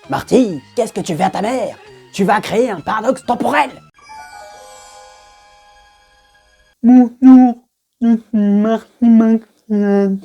Marty, qu'est-ce que tu fais à ta mère? Tu vas créer un paradoxe temporel. Bonjour, je suis Marty McFly.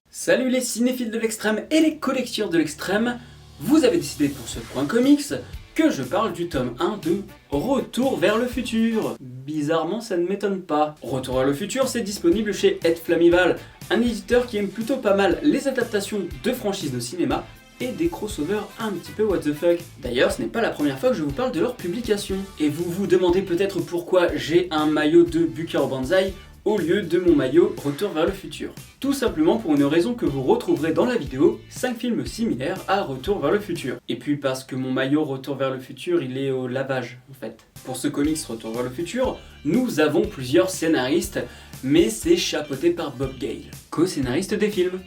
Salut les cinéphiles de l'extrême et les collectionneurs de l'extrême. Vous avez décidé pour ce point comics que je parle du tome 1 de Retour vers le futur. Bizarrement, ça ne m'étonne pas. Retour vers le futur, c'est disponible chez Ed Flamival, un éditeur qui aime plutôt pas mal les adaptations de franchises de cinéma et des crossovers un petit peu what the fuck. D'ailleurs, ce n'est pas la première fois que je vous parle de leur publication. Et vous vous demandez peut-être pourquoi j'ai un maillot de Buckaroo Banzai au lieu de mon maillot Retour vers le futur. Tout simplement pour une raison que vous retrouverez dans la vidéo, 5 films similaires à Retour vers le futur. Et puis parce que mon maillot Retour vers le futur, il est au lavage en fait. Pour ce comics Retour vers le futur, nous avons plusieurs scénaristes, mais c'est chapeauté par Bob Gale, co-scénariste des films.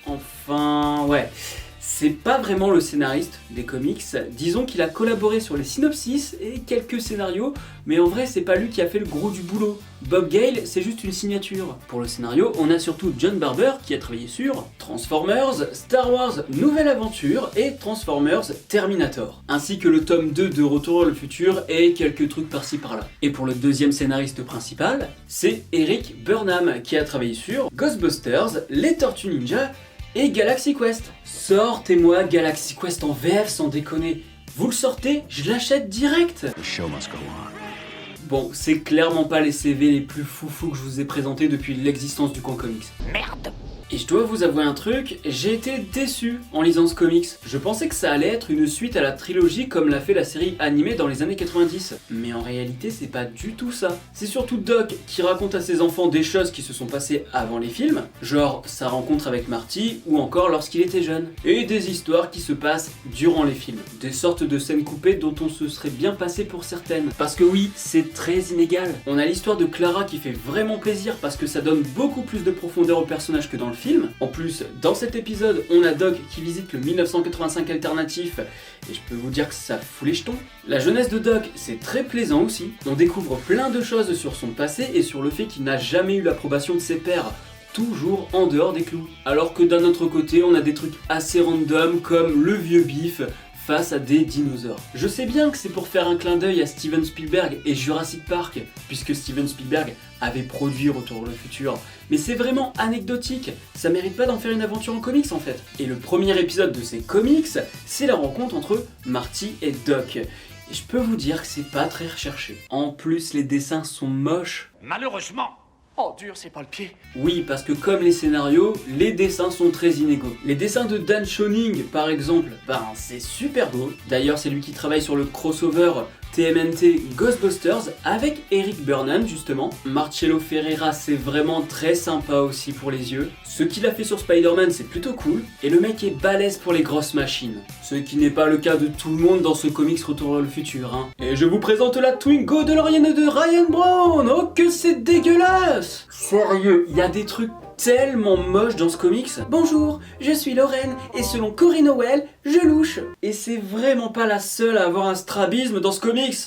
Enfin, ouais. C'est pas vraiment le scénariste des comics, disons qu'il a collaboré sur les synopsis et quelques scénarios, mais en vrai c'est pas lui qui a fait le gros du boulot. Bob Gale, c'est juste une signature. Pour le scénario, on a surtout John Barber qui a travaillé sur Transformers, Star Wars Nouvelle Aventure et Transformers Terminator, ainsi que le tome 2 de Retour vers le futur et quelques trucs par-ci par-là. Et pour le deuxième scénariste principal, c'est Eric Burnham qui a travaillé sur Ghostbusters, Les Tortues Ninja et Galaxy Quest. Sortez-moi Galaxy Quest en VF sans déconner. Vous le sortez, je l'achète direct. The show must go on. Bon, c'est clairement pas les CV les plus foufous que je vous ai présentés depuis l'existence du coin comics. Merde. Et je dois vous avouer un truc, j'ai été déçu en lisant ce comics. Je pensais que ça allait être une suite à la trilogie comme l'a fait la série animée dans les années 90. Mais en réalité, c'est pas du tout ça. C'est surtout Doc qui raconte à ses enfants des choses qui se sont passées avant les films, genre sa rencontre avec Marty ou encore lorsqu'il était jeune. Et des histoires qui se passent durant les films. Des sortes de scènes coupées dont on se serait bien passé pour certaines. Parce que oui, c'est très inégal. On a l'histoire de Clara qui fait vraiment plaisir parce que ça donne beaucoup plus de profondeur au personnage que dans le film. En plus, dans cet épisode, on a Doc qui visite le 1985 alternatif et je peux vous dire que ça fout les jetons. La jeunesse de Doc, c'est très plaisant aussi. On découvre plein de choses sur son passé et sur le fait qu'il n'a jamais eu l'approbation de ses pairs, toujours en dehors des clous. Alors que d'un autre côté, on a des trucs assez random comme le vieux Biff face à des dinosaures. Je sais bien que c'est pour faire un clin d'œil à Steven Spielberg et Jurassic Park, puisque Steven Spielberg avait produit Retour vers le futur, mais c'est vraiment anecdotique, ça mérite pas d'en faire une aventure en comics en fait. Et le premier épisode de ces comics, c'est la rencontre entre Marty et Doc. Et je peux vous dire que c'est pas très recherché. En plus, les dessins sont moches. Malheureusement, oh dur, c'est pas le pied. Oui, parce que comme les scénarios, les dessins sont très inégaux. Les dessins de Dan Schoening, par exemple, c'est super beau. D'ailleurs, c'est lui qui travaille sur le crossover TMNT Ghostbusters avec Eric Burnham justement. Marcello Ferreira, c'est vraiment très sympa aussi pour les yeux. Ce qu'il a fait sur Spider-Man, c'est plutôt cool. Et le mec est balèze pour les grosses machines. Ce qui n'est pas le cas de tout le monde dans ce comics Retour vers le futur, hein. Et je vous présente la Twingo DeLorean de Ryan Brown. Oh que c'est dégueulasse! Sérieux, il y a des trucs tellement moche dans ce comics. Bonjour, je suis Lorraine et selon Corinne Howell, je louche. Et c'est vraiment pas la seule à avoir un strabisme dans ce comics.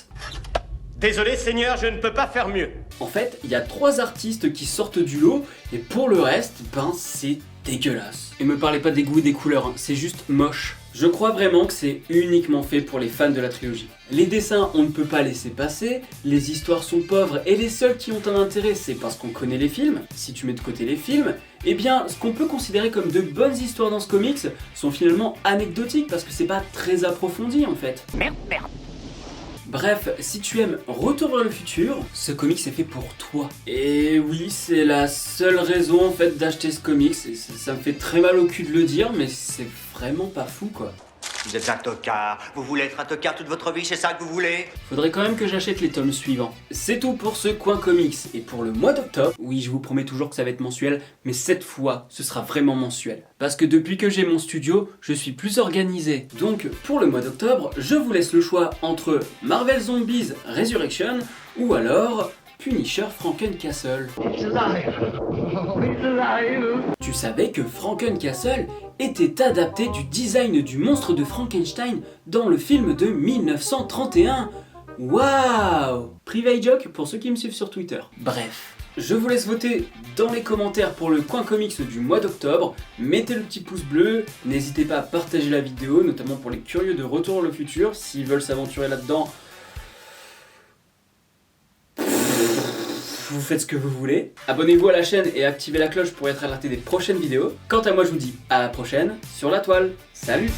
Désolé Seigneur, je ne peux pas faire mieux. En fait, il y a 3 artistes qui sortent du lot et pour le reste, c'est dégueulasse. Et me parlez pas des goûts et des couleurs, hein, c'est juste moche. Je crois vraiment que c'est uniquement fait pour les fans de la trilogie. Les dessins, on ne peut pas laisser passer, les histoires sont pauvres et les seuls qui ont un intérêt, c'est parce qu'on connaît les films. Si tu mets de côté les films, eh bien, ce qu'on peut considérer comme de bonnes histoires dans ce comics sont finalement anecdotiques parce que c'est pas très approfondi en fait. Merde. Bref, si tu aimes Retour vers le futur, ce comics est fait pour toi. Et oui, c'est la seule raison en fait d'acheter ce comics, et ça me fait très mal au cul de le dire, mais c'est vraiment pas fou quoi. Vous êtes un tocard. Vous voulez être un tocard toute votre vie, c'est ça que vous voulez? Faudrait quand même que j'achète les tomes suivants. C'est tout pour ce coin comics. Et pour le mois d'octobre, oui, je vous promets toujours que ça va être mensuel, mais cette fois, ce sera vraiment mensuel. Parce que depuis que j'ai mon studio, je suis plus organisé. Donc, pour le mois d'octobre, je vous laisse le choix entre Marvel Zombies Resurrection ou alors Punisher Frankencastle. Tu savais que Frankencastle était adapté du design du monstre de Frankenstein dans le film de 1931. Waouh! Private joke pour ceux qui me suivent sur Twitter. Bref. Je vous laisse voter dans les commentaires pour le coin comics du mois d'octobre. Mettez le petit pouce bleu, n'hésitez pas à partager la vidéo, notamment pour les curieux de Retour vers le futur, s'ils veulent s'aventurer là-dedans. Vous faites ce que vous voulez. Abonnez-vous à la chaîne et activez la cloche pour être alerté des prochaines vidéos. Quant à moi, je vous dis à la prochaine sur la toile. Salut!